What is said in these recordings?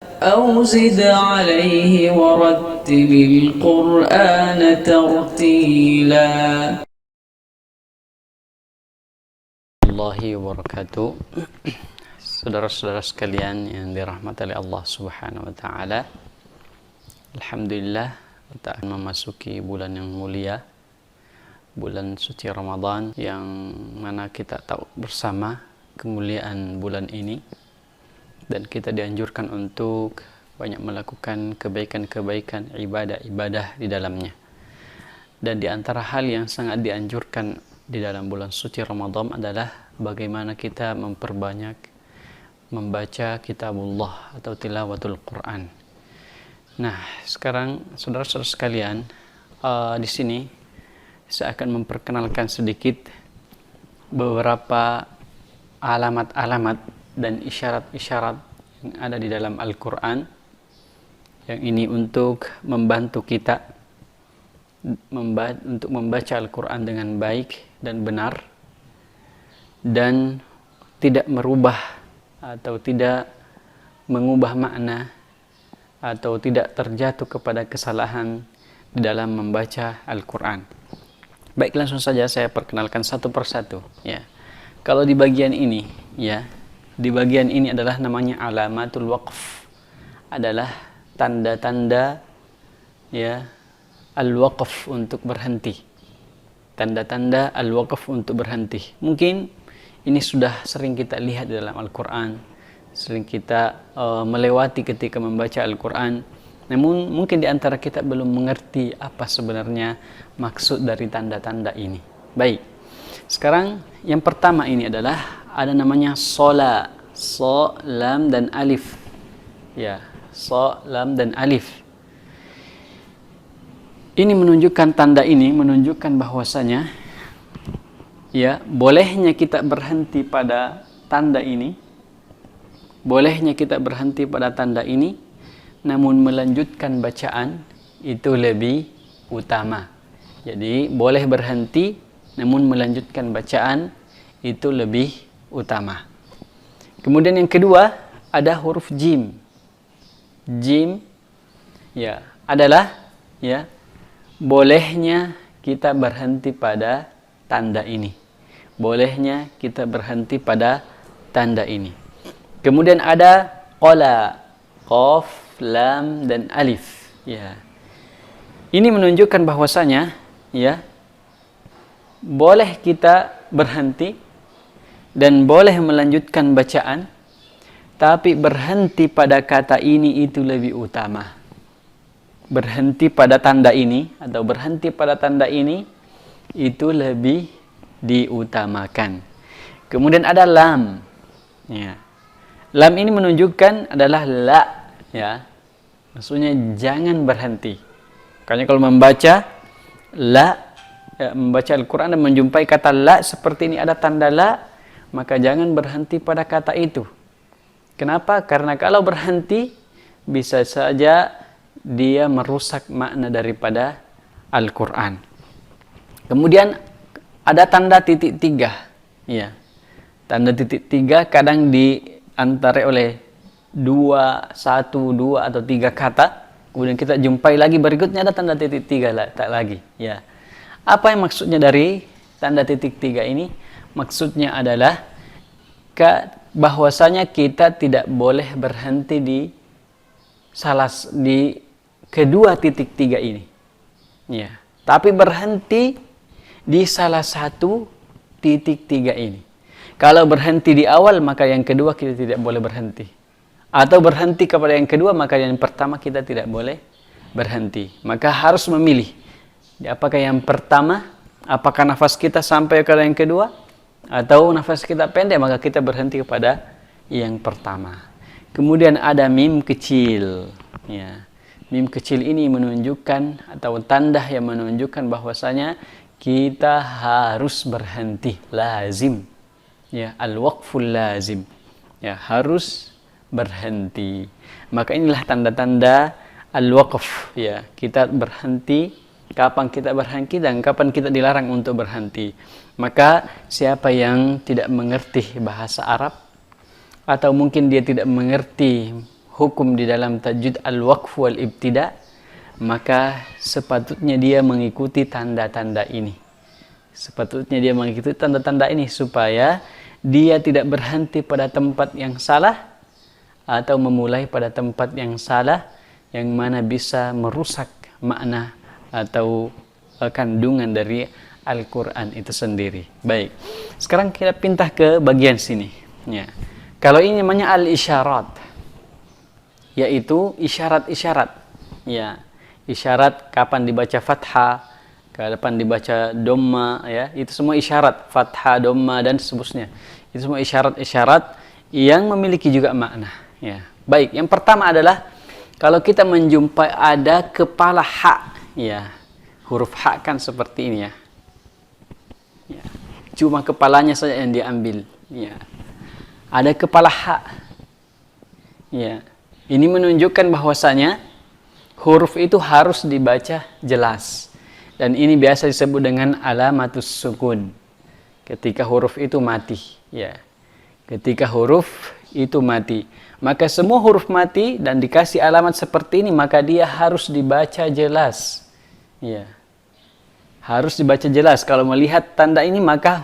أو زد عليه ورتل القرآن ترتيلا. Warahmatullahi wabarakatuh. Saudara-saudara sekalian yang dirahmati oleh Allah Subhanahu wa taala. Alhamdulillah kita akan memasuki bulan yang mulia, bulan suci Ramadan, yang mana kita tahu bersama kemuliaan bulan ini, dan kita dianjurkan untuk banyak melakukan kebaikan-kebaikan, ibadah-ibadah di dalamnya. Dan di antara hal yang sangat dianjurkan di dalam bulan suci Ramadan adalah bagaimana kita memperbanyak membaca kitabullah atau tilawatul Quran. Nah, sekarang saudara-saudara sekalian, di sini saya akan memperkenalkan sedikit beberapa alamat-alamat dan isyarat-isyarat yang ada di dalam Al-Quran, yang ini untuk membantu kita untuk membaca Al-Quran dengan baik dan benar, dan tidak merubah atau tidak mengubah makna atau tidak terjatuh kepada kesalahan di dalam membaca Al-Quran. Baik, langsung saja saya perkenalkan satu persatu ya. Kalau di bagian ini ya, di bagian ini adalah namanya alamatul waqf, adalah tanda-tanda ya al-waqf, untuk berhenti. Tanda-tanda al-waqf untuk berhenti. Mungkin ini sudah sering kita lihat di dalam Al-Quran, sering kita melewati ketika membaca Al-Quran. Namun mungkin di antara kita belum mengerti apa sebenarnya maksud dari tanda-tanda ini. Baik, sekarang yang pertama ini adalah ada namanya sola, so, lam, dan alif. Ya, so, lam, dan alif. Ini menunjukkan, tanda ini menunjukkan bahwasanya ya, bolehnya kita berhenti pada tanda ini. Bolehnya kita berhenti pada tanda ini, namun melanjutkan bacaan itu lebih utama. Jadi boleh berhenti, namun melanjutkan bacaan itu lebih utama. Kemudian yang kedua ada huruf jim. Jim ya adalah ya, bolehnya kita berhenti pada tanda ini. Bolehnya kita berhenti pada tanda ini. Kemudian ada qala, qaf, lam, dan alif. Ya. Ini menunjukkan bahwasanya ya, boleh kita berhenti dan boleh melanjutkan bacaan, tapi berhenti pada kata ini itu lebih utama. Berhenti pada tanda ini atau berhenti pada tanda ini itu lebih diutamakan. Kemudian ada lam. Ya. Lam ini menunjukkan adalah la, ya. Maksudnya jangan berhenti. Makanya kalau membaca la, ya, membaca Al-Quran dan menjumpai kata la seperti ini, ada tanda la, maka jangan berhenti pada kata itu. Kenapa? Karena kalau berhenti bisa saja dia merusak makna daripada Al-Quran. Kemudian ada tanda titik tiga. Ya. Tanda titik tiga kadang diantara oleh satu, dua, atau tiga kata. Kemudian kita jumpai lagi berikutnya ada tanda titik tiga lagi. Ya. Apa yang maksudnya dari tanda titik tiga ini? Maksudnya adalah bahwasanya kita tidak boleh berhenti di kedua titik tiga ini. Ya. Tapi berhenti di salah satu titik tiga ini. Kalau berhenti di awal, maka yang kedua kita tidak boleh berhenti. Atau berhenti kepada yang kedua, maka yang pertama kita tidak boleh berhenti. Maka harus memilih. Apakah yang pertama, apakah nafas kita sampai ke yang kedua, atau nafas kita pendek, maka kita berhenti kepada yang pertama. Kemudian ada mim kecil. Ya. Mim kecil ini menunjukkan atau tanda yang menunjukkan bahwasanya kita harus berhenti, lazim. Ya, al-waqful lazim. Ya, harus berhenti. Maka inilah tanda-tanda al-waqf, ya. Kita berhenti, kapan kita berhenti dan kapan kita dilarang untuk berhenti. Maka siapa yang tidak mengerti bahasa Arab, atau mungkin dia tidak mengerti hukum di dalam tajwid al-waqf wal ibtida, maka sepatutnya dia mengikuti tanda-tanda ini. Sepatutnya dia mengikuti tanda-tanda ini supaya dia tidak berhenti pada tempat yang salah atau memulai pada tempat yang salah yang mana bisa merusak makna atau kandungan dari Al-Quran itu sendiri. Baik, sekarang kita pindah ke bagian sini. Ya. Kalau ini namanya al-isyarat, yaitu isyarat-isyarat. Ya, isyarat kapan dibaca fathah, kapan dibaca dhamma, ya, itu semua isyarat, fathah, dhamma dan seterusnya. Itu semua isyarat-isyarat yang memiliki juga makna. Ya. Baik, yang pertama adalah kalau kita menjumpai ada kepala ha, ya, huruf ha kan seperti ini ya. Ya. Cuma kepalanya saja yang diambil. Ya. Ada kepala ha. Ya. Ini menunjukkan bahwasanya huruf itu harus dibaca jelas. Dan ini biasa disebut dengan alamatus sukun. Ketika huruf itu mati. Ya. Ketika huruf itu mati. Maka semua huruf mati dan dikasih alamat seperti ini, maka dia harus dibaca jelas. Ya. Harus dibaca jelas. Kalau melihat tanda ini maka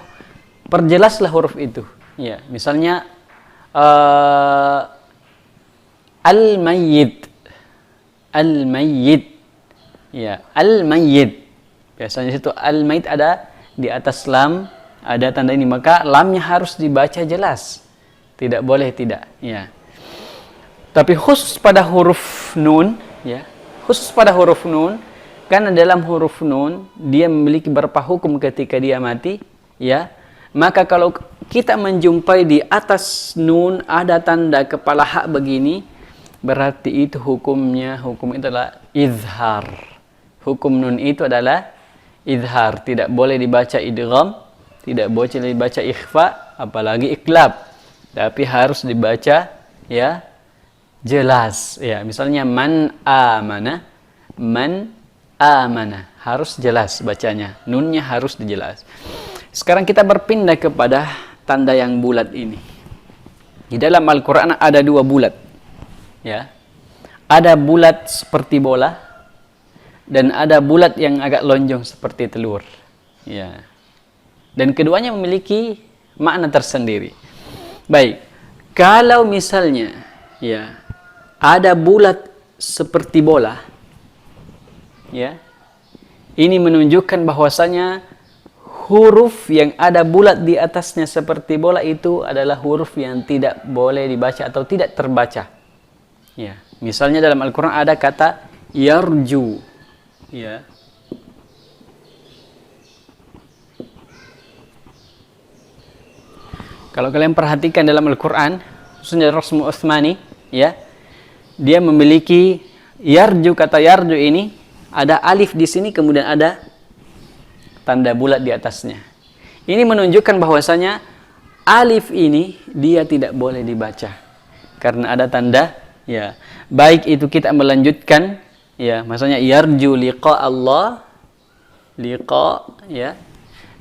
perjelaslah huruf itu. Ya, misalnya al-mayyit. Al-mayyit. Ya, al-mayyit. Biasanya situ al-mayyit ada di atas lam, ada tanda ini, maka lamnya harus dibaca jelas. Tidak boleh tidak, ya. Tapi khusus pada huruf nun, ya. Khusus pada huruf nun, karena dalam huruf nun dia memiliki beberapa hukum ketika dia mati, ya. Maka kalau kita menjumpai di atas nun ada tanda kepala hak begini, berarti itu hukumnya, hukum itu adalah izhar. Hukum nun itu adalah izhar, tidak boleh dibaca idgham, tidak boleh dibaca ikhfa, apalagi iqlab. Tapi harus dibaca ya jelas. Ya, misalnya man amana, man amana, harus jelas bacanya, nunnya harus dijelas. Sekarang kita berpindah kepada tanda yang bulat ini. Di dalam Al-Quran ada dua bulat, ya. Ada bulat seperti bola dan ada bulat yang agak lonjong seperti telur, ya. Dan keduanya memiliki makna tersendiri. Baik, kalau misalnya ya ada bulat seperti bola, ya, ini menunjukkan bahwasanya huruf yang ada bulat di atasnya seperti bola itu adalah huruf yang tidak boleh dibaca atau tidak terbaca. Ya, misalnya dalam Al-Quran ada kata yarju, ya. Kalau kalian perhatikan dalam Al-Quran, khususnya Rasmu Utsmani, ya, dia memiliki yarju, kata yarju ini ada alif di sini, kemudian ada tanda bulat di atasnya. Ini menunjukkan bahwasanya alif ini dia tidak boleh dibaca karena ada tanda, ya. Baik itu kita melanjutkan, ya, maksudnya yarju liqa Allah, liqa, ya.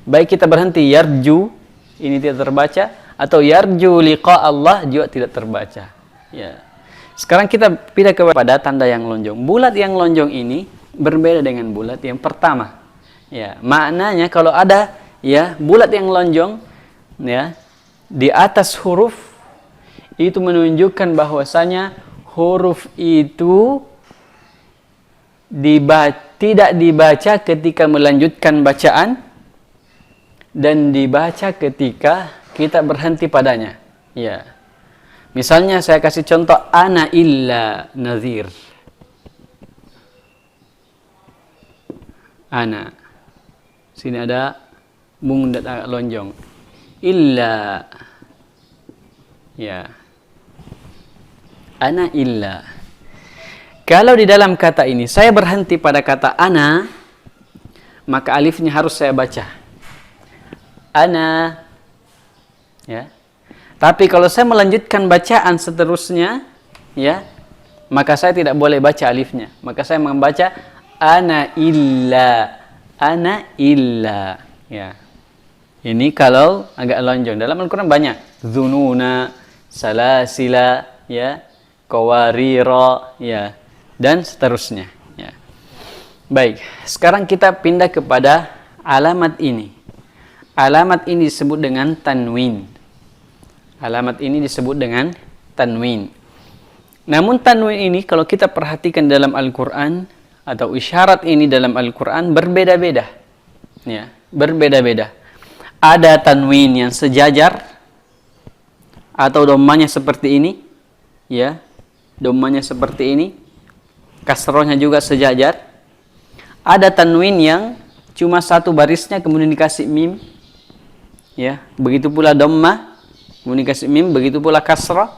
Baik kita berhenti yarju, ini tidak terbaca, atau yarju liqa Allah juga tidak terbaca, ya. Sekarang kita pindah kepada tanda yang lonjong. Bulat yang lonjong ini berbeda dengan bulat yang pertama. Ya, maknanya kalau ada ya bulat yang lonjong ya di atas huruf itu menunjukkan bahwasanya huruf itu tidak dibaca ketika melanjutkan bacaan dan dibaca ketika kita berhenti padanya. Ya. Misalnya saya kasih contoh ana illa nadhir. Ana. Sini ada mundat agak lonjong. Illa. Ya. Ana illa. Kalau di dalam kata ini saya berhenti pada kata ana, maka alifnya harus saya baca. Ana. Ya. Tapi kalau saya melanjutkan bacaan seterusnya, ya, maka saya tidak boleh baca alifnya. Maka saya membaca ana illa, ana illa. Ya. Ini kalau agak lonjong. Dalam Al-Quran banyak. Dzununa, salasila, ya, qawarira, ya, dan seterusnya, ya. Baik, sekarang kita pindah kepada alamat ini. Alamat ini disebut dengan tanwin. Alamat ini disebut dengan tanwin. Namun tanwin ini kalau kita perhatikan dalam Al-Quran atau isyarat ini dalam Al-Quran berbeda-beda. Ya, berbeda-beda. Ada tanwin yang sejajar atau dhammahnya seperti ini, ya. Dhammahnya seperti ini. Kasrohnya juga sejajar. Ada tanwin yang cuma satu barisnya kemudian dikasih mim. Ya, begitu pula dhammah, kemudian dikasih mim, begitu pula kasrah.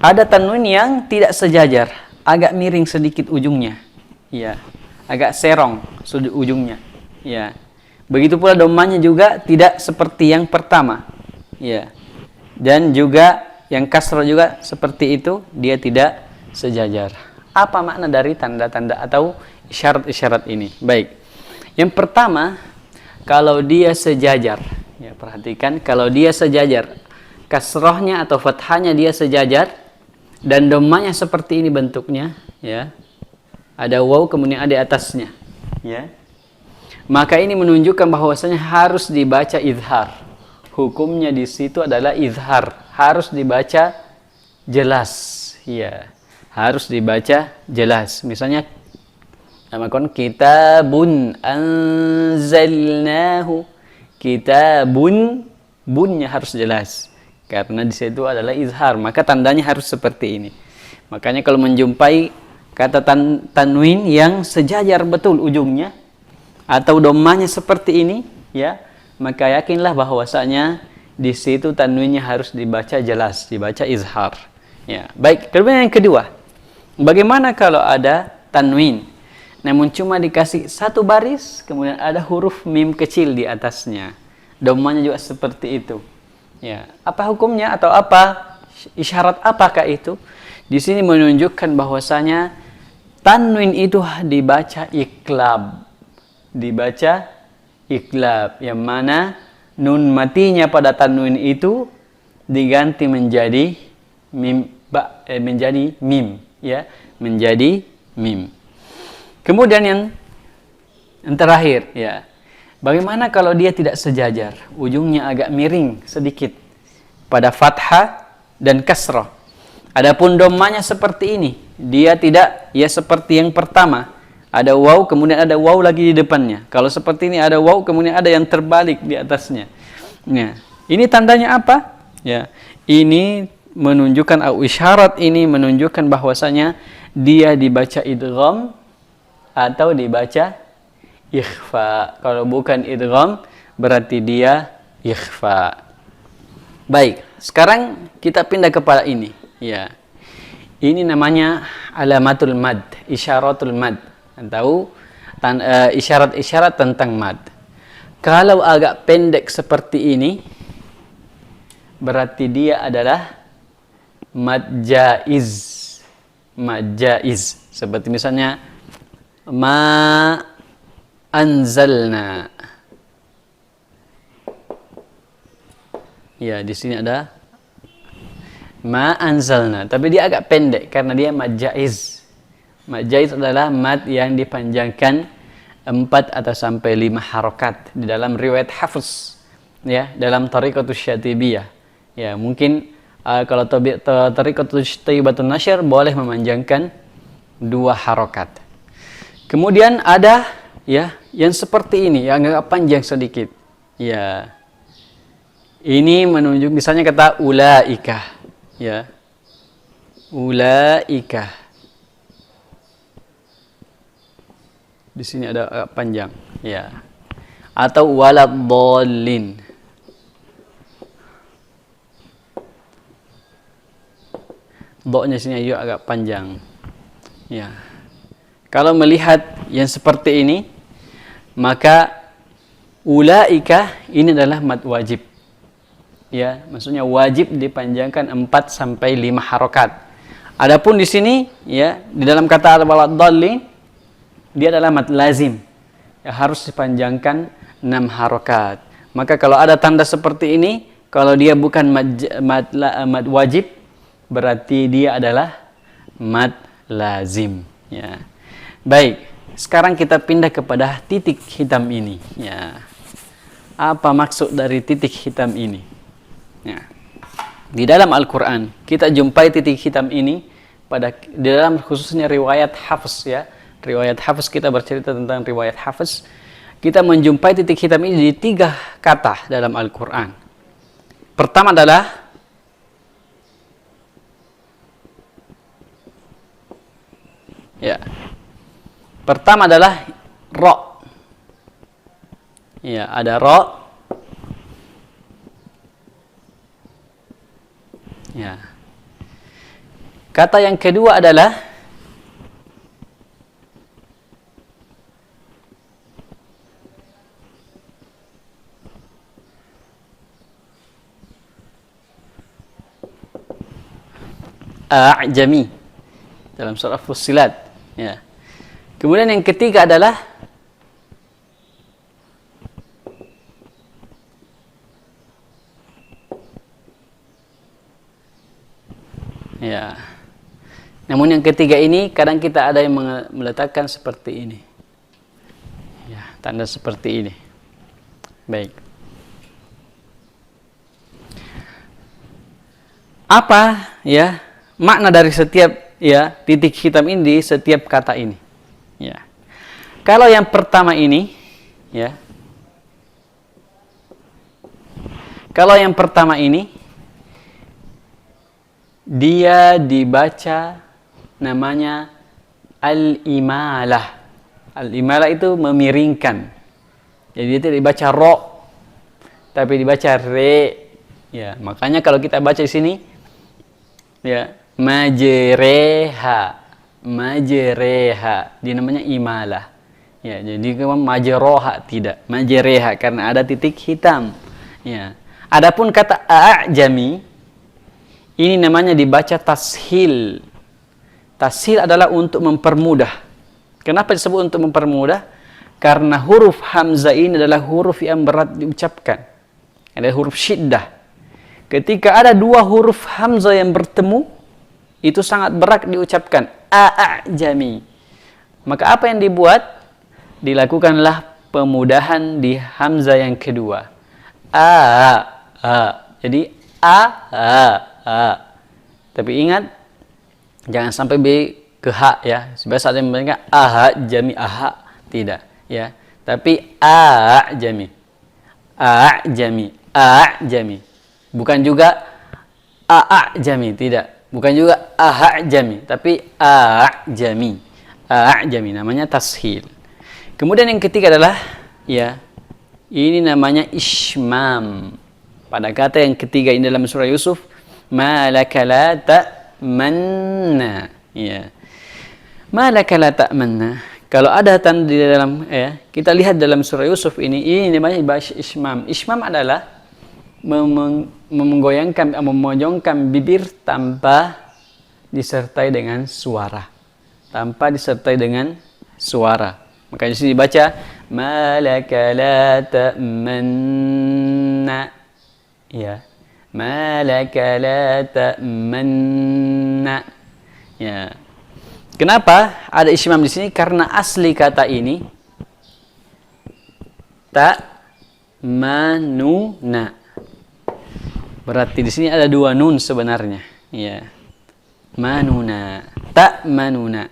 Ada tanwin yang tidak sejajar, agak miring sedikit ujungnya. Ya, agak serong sudut ujungnya. Ya. Begitu pula dhammahnya juga tidak seperti yang pertama. Ya. Dan juga yang kasrah juga seperti itu, dia tidak sejajar. Apa makna dari tanda-tanda atau isyarat-isyarat ini? Baik. Yang pertama, kalau dia sejajar, ya perhatikan, kalau dia sejajar, kasrahnya atau fathahnya dia sejajar dan dhammahnya seperti ini bentuknya, ya. Ada waw kemudian ada atasnya, ya. Maka ini menunjukkan bahwasanya harus dibaca izhar. Hukumnya di situ adalah izhar, harus dibaca jelas, ya. Harus dibaca jelas. Misalnya namakan kitabun anzalnahu. Kitabun, bunnya harus jelas. Karena di situ adalah izhar, maka tandanya harus seperti ini. Makanya kalau menjumpai kata tanwin yang sejajar betul ujungnya atau dhammahnya seperti ini, ya, maka yakinlah bahwasanya di situ tanwinnya harus dibaca jelas, dibaca izhar. Ya, baik. Kemudian yang kedua, bagaimana kalau ada tanwin namun cuma dikasih satu baris, kemudian ada huruf mim kecil di atasnya. Dhammahnya juga seperti itu. Ya, apa hukumnya atau apa isyarat apakah itu? Di sini menunjukkan bahwasanya tanwin itu dibaca iklab. Dibaca iklab, yang mana nun matinya pada tanwin itu diganti menjadi mim, menjadi mim, ya, menjadi mim. Kemudian yang terakhir, ya, bagaimana kalau dia tidak sejajar, ujungnya agak miring sedikit pada fathah dan kasrah. Adapun dhammahnya seperti ini, dia tidak ya seperti yang pertama, ada waw kemudian ada waw lagi di depannya. Kalau seperti ini ada waw kemudian ada yang terbalik di atasnya. Nah, ini tandanya apa? Ya, ini menunjukkan atau isyarat ini menunjukkan bahwasanya dia dibaca idgham atau dibaca ikhfa. Kalau bukan idgham berarti dia ikhfa. Baik, sekarang kita pindah kepada ini, ya. Ini namanya alamatul mad, isyaratul mad, atau isyarat-isyarat tentang mad. Kalau agak pendek seperti ini berarti dia adalah mad jaiz. Mad jaiz. Seperti misalnya ma anzalna. Ya, di sini ada ma anzalna, tapi dia agak pendek karena dia mad jaiz. Mad jaiz adalah mad yang dipanjangkan 4 atau sampai 5 harokat di dalam riwayat Hafs, ya, dalam Thariqatus Syatibiyah. Ya, mungkin kalau Thariqatus Thayyibatun Nashr boleh memanjangkan 2 harokat. Kemudian ada, ya, yang seperti ini, yang agak panjang sedikit. Ya. Ini menunjuk misalnya kata ulaika, ya. Ulaika. Di sini ada agak panjang, ya. Atau waladdallin. Dha-nya sini juga agak panjang. Ya. Kalau melihat yang seperti ini, maka ulaika ini adalah mad wajib. Ya, maksudnya wajib dipanjangkan 4 sampai 5 harokat. Adapun di sini, ya, di dalam kata waladdallin dia adalah mad lazim. Ya, harus dipanjangkan 6 harokat. Maka kalau ada tanda seperti ini, kalau dia bukan mad wajib, berarti dia adalah mad lazim. Ya. Baik, sekarang kita pindah kepada titik hitam ini. Ya. Apa maksud dari titik hitam ini? Ya. Di dalam Al-Quran kita jumpai titik hitam ini di dalam khususnya riwayat Hafs, ya. Riwayat Hafs, kita bercerita tentang riwayat Hafs. Kita menjumpai titik hitam ini di 3 kata dalam Al-Quran. Pertama adalah pertama adalah ro. Ya, ada ro. Ya. Kata yang kedua adalah a'jami dalam surah Fussilat. Ya. Kemudian yang ketiga adalah ya. Namun yang ketiga ini kadang kita ada yang meletakkan seperti ini. Ya, tanda seperti ini. Baik. Apa ya makna dari setiap ya titik hitam ini di setiap kata ini? Ya. Kalau yang pertama ini, ya. Kalau yang pertama ini dia dibaca namanya al-imalah. Al-imalah itu memiringkan. Jadi dia tidak dibaca ro, tapi dibaca re. Ya, makanya kalau kita baca di sini, ya, majreha, dia namanya imalah. Ya, jadi kalau majroha tidak, majreha karena ada titik hitam. Ya. Adapun kata a'jami ini namanya dibaca tashil. Tashil adalah untuk mempermudah. Kenapa disebut untuk mempermudah? Karena huruf hamzah ini adalah huruf yang berat diucapkan. Ada huruf syiddah. Ketika ada 2 huruf hamzah yang bertemu, itu sangat berat diucapkan. A'jami. Maka apa yang dibuat? Dilakukanlah pemudahan di hamzah yang kedua. Jadi Tapi ingat, jangan sampai B ke H, ya. Biasa ada yang membacanya jami tidak, ya. Tapi jami. Bukan juga jami, tidak. Bukan juga jami, tapi jami namanya tashil. Kemudian yang ketiga adalah ya, ini namanya ishmam. Pada kata yang ketiga ini dalam surah Yusuf, malaka la ta'manna. Ya. Malaka la ta'manna. Kalau ada tanda di dalam, ya, kita lihat dalam surah Yusuf ini namanya ishmam. Ishmam adalah menggoyangkan, memojongkan bibir tanpa disertai dengan suara. Tanpa disertai dengan suara. Makanya di sini dibaca malaka la ta'manna. Ya. Malaka la ta'manna. Ya. Kenapa ada ishmam di sini? Karena asli kata ini ta'manuna. Berarti di sini ada 2 nun sebenarnya. Ya. Manuna. Ta'manuna.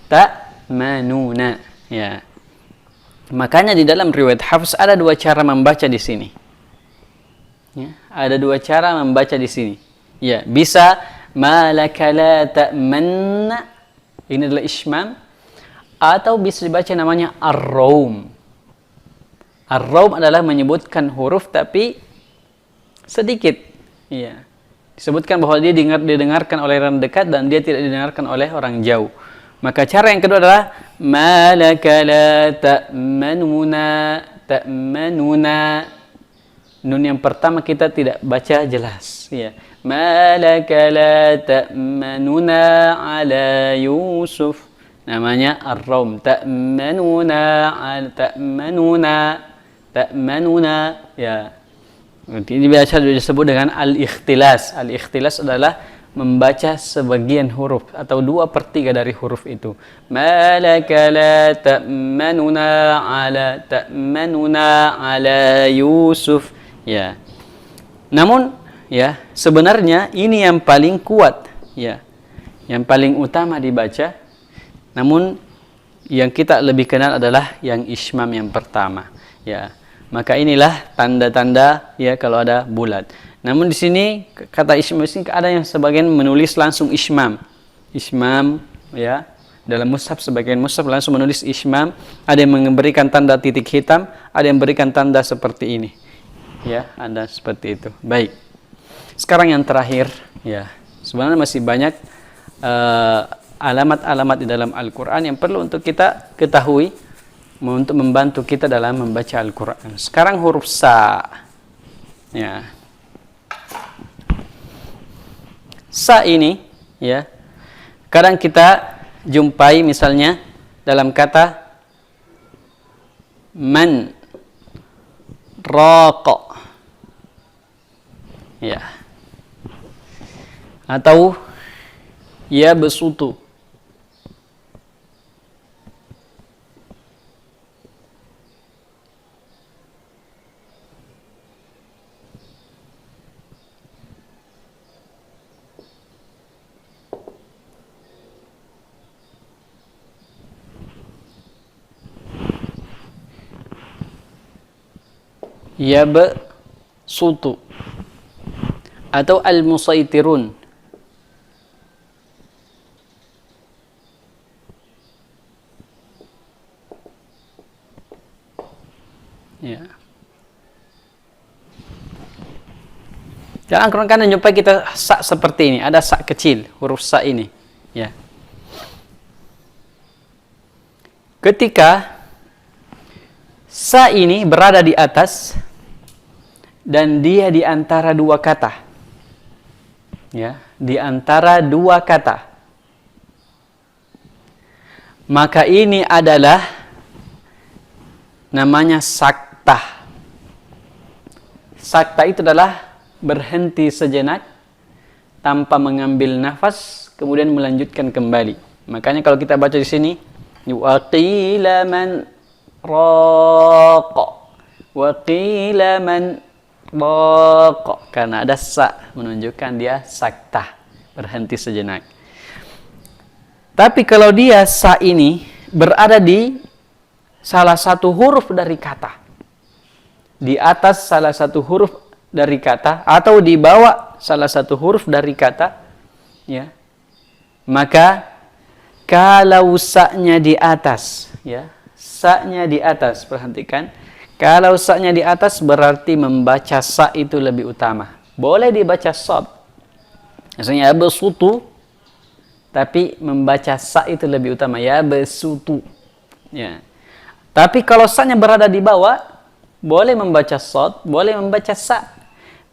Ta'manuna. Ya. Makanya di dalam riwayat Hafs ada 2 cara membaca di sini. Ya. Ada 2 cara membaca di sini. Ya, bisa malaka la ta'manna, ini adalah ishmam, atau bisa dibaca namanya ar-raum. Ar-raum adalah menyebutkan huruf tapi sedikit. Ya. Disebutkan bahwa dia didengarkan oleh orang dekat dan dia tidak didengarkan oleh orang jauh. Maka cara yang kedua adalah malaka la ta'manuna. Nun yang pertama kita tidak baca jelas, ya. Malaka la ta'manuna ala Yusuf. Namanya ar-raum. Ta'manuna, ya. Ini biasa disebut dengan al-ikhtilas. Al-ikhtilas adalah membaca sebagian huruf atau 2/3 dari huruf itu. Malaka la ta'manuna ala Yusuf. Ya. Namun ya, sebenarnya ini yang paling kuat, ya. Yang paling utama dibaca. Namun yang kita lebih kenal adalah yang ismam yang pertama, ya. Maka inilah tanda-tanda ya kalau ada bulat. Namun di sini kata ismam ini ada yang sebagian menulis langsung ismam. Ismam ya. Dalam mushaf sebagian mushaf langsung menulis ismam, ada yang memberikan tanda titik hitam, ada yang memberikan tanda seperti ini. Ya, ada seperti itu. Baik. Sekarang yang terakhir, ya. Sebenarnya masih banyak alamat-alamat di dalam Al-Qur'an yang perlu untuk kita ketahui untuk membantu kita dalam membaca Al-Quran. Sekarang huruf sa. Ya. Sa ini ya, kadang kita jumpai misalnya dalam kata man raqa. Ya. Atau ya besutu. Yabsutu atau al-musaytirun. Ya. Dalam Al-Quran kan jumpai kita sa seperti ini, ada sa kecil, huruf sa ini, ya. Ketika sa ini berada di atas dan dia di antara dua kata. Ya, di antara dua kata. Maka ini adalah namanya saktah. Saktah itu adalah berhenti sejenak tanpa mengambil nafas kemudian melanjutkan kembali. Makanya kalau kita baca di sini yuqila man raqa wa qila man raqa, karena ada sa menunjukkan dia saktah, berhenti sejenak. Tapi kalau dia sa ini berada di salah satu huruf dari kata, di atas salah satu huruf dari kata atau di bawah salah satu huruf dari kata, ya, maka kalau sa-nya di atas, ya, sa-nya di atas, perhatikan. Kalau sa-nya di atas berarti membaca sa itu lebih utama. Boleh dibaca sad. Misalnya ya besutu, tapi membaca sa itu lebih utama. Ya besutu. Ya. Tapi kalau sa-nya berada di bawah, boleh membaca sad, boleh membaca sa.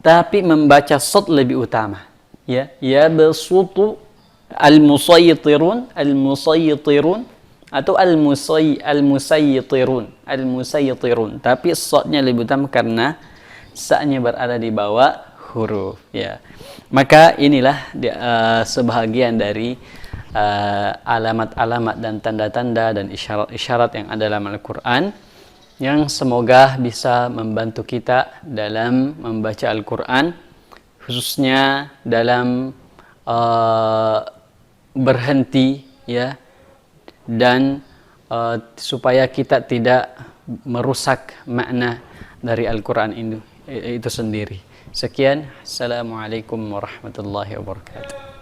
Tapi membaca sad lebih utama. Ya, ya besutu al-musaytirun, al-musaytirun. Atau al-musaytirun, tapi sadnya lebih utama karena sa-nya berada di bawah huruf, ya. Maka inilah sebahagian dari alamat-alamat dan tanda-tanda dan isyarat-isyarat yang ada dalam Al-Qur'an yang semoga bisa membantu kita dalam membaca Al-Qur'an, khususnya dalam berhenti, ya, dan supaya kita tidak merusak makna dari Al-Quran itu sendiri. Sekian, Assalamualaikum warahmatullahi wabarakatuh.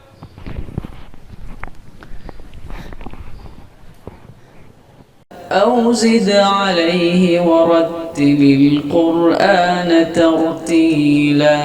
أو زد عليه ورتل القرآن ترتيلا